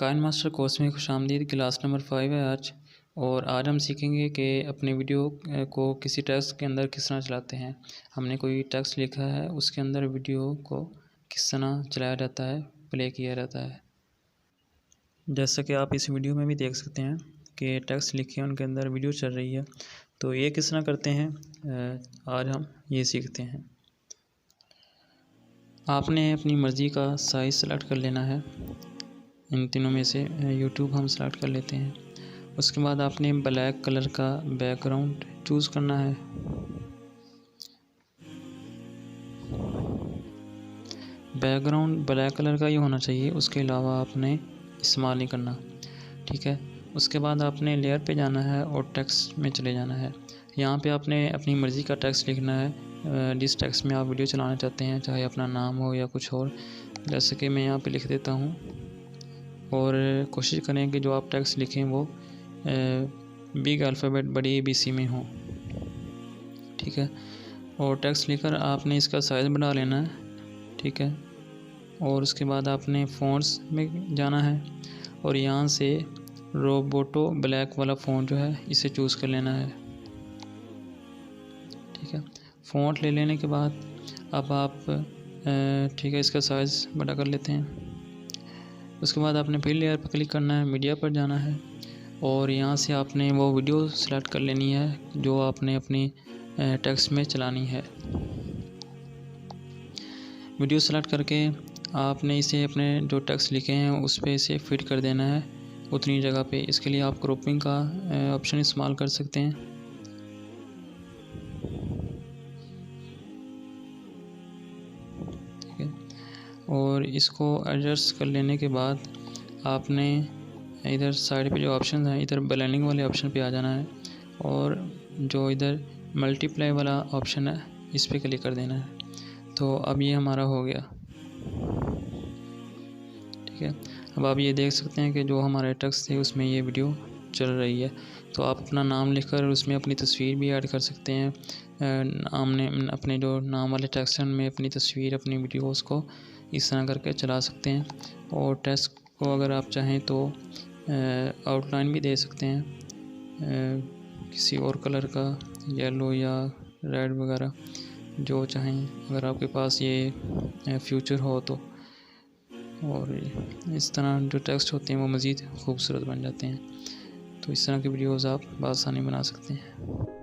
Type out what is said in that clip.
Kine master course में खुशामदीद। Class number 5 है आज। और आज हम सीखेंगे कि अपने वीडियो को किसी टेक्स्ट के अंदर किस तरह चलाते हैं। हमने कोई टेक्स्ट लिखा है, उसके अंदर वीडियो को किस तरह चलाया जाता है, प्ले किया जाता है। जैसा कि आप इस वीडियो में भी देख सकते हैं कि टेक्स्ट लिखे हैं, उनके अंदर वीडियो चल रही है। तो ये किस तरह करते हैं, आज हम ये सीखते हैं। आपने अपनी मर्ज़ी का साइज़ सेलेक्ट कर लेना है। इन तीनों में से यूट्यूब हम सेलेक्ट कर लेते हैं। उसके बाद आपने ब्लैक कलर का बैकग्राउंड चूज़ करना है। बैकग्राउंड ब्लैक कलर का ही होना चाहिए, उसके अलावा आपने इस्तेमाल नहीं करना, ठीक है। उसके बाद आपने लेयर पे जाना है और टेक्स्ट में चले जाना है। यहाँ पे आपने अपनी मर्ज़ी का टेक्स्ट लिखना है, जिस टेक्स्ट में आप वीडियो चलाना चाहते हैं, चाहे अपना नाम हो या कुछ और। जैसे कि मैं यहाँ पे लिख देता हूँ, और कोशिश करें कि जो आप टेक्स्ट लिखें वो बिग अल्फ़ाबेट बड़ी ABC में हो, ठीक है। और टेक्स्ट लिखकर आपने इसका साइज़ बढ़ा लेना है, ठीक है। और उसके बाद आपने फ़ॉन्ट्स में जाना है और यहाँ से रोबोटो ब्लैक वाला फ़ॉन्ट जो है इसे चूज़ कर लेना है, ठीक है। फ़ॉन्ट ले लेने के बाद अब आप ठीक है, इसका साइज़ बड़ा कर लेते हैं। उसके बाद आपने फिर लेयर पर क्लिक करना है, मीडिया पर जाना है और यहाँ से आपने वो वीडियो सेलेक्ट कर लेनी है जो आपने अपनी टेक्स्ट में चलानी है। वीडियो सेलेक्ट करके आपने इसे अपने जो टेक्स्ट लिखे हैं उस पर इसे फिट कर देना है उतनी जगह पे। इसके लिए आप क्रॉपिंग का ऑप्शन इस्तेमाल कर सकते हैं। ठीक है, और इसको एडजस्ट कर लेने के बाद आपने इधर साइड पे जो ऑप्शन है, इधर ब्लेंडिंग वाले ऑप्शन पे आ जाना है और जो इधर मल्टीप्लाई वाला ऑप्शन है इस पे क्लिक कर देना है। तो अब ये हमारा हो गया, ठीक है। अब आप ये देख सकते हैं कि जो हमारे टेक्स्ट थे उसमें ये वीडियो चल रही है। तो आप अपना नाम लिखकर उसमें अपनी तस्वीर भी ऐड कर सकते हैं। अपने जो नाम वाले टेक्स्ट में अपनी तस्वीर, अपनी वीडियोस को इस तरह करके चला सकते हैं। और टेक्स्ट को अगर आप चाहें तो आउटलाइन भी दे सकते हैं, किसी और कलर का, येलो या रेड वगैरह जो चाहें, अगर आपके पास ये फ्यूचर हो तो। और इस तरह जो टेक्स्ट होते हैं वो मज़ीद खूबसूरत बन जाते हैं। तो इस तरह की वीडियोज़ आप बआसानी बना सकते हैं।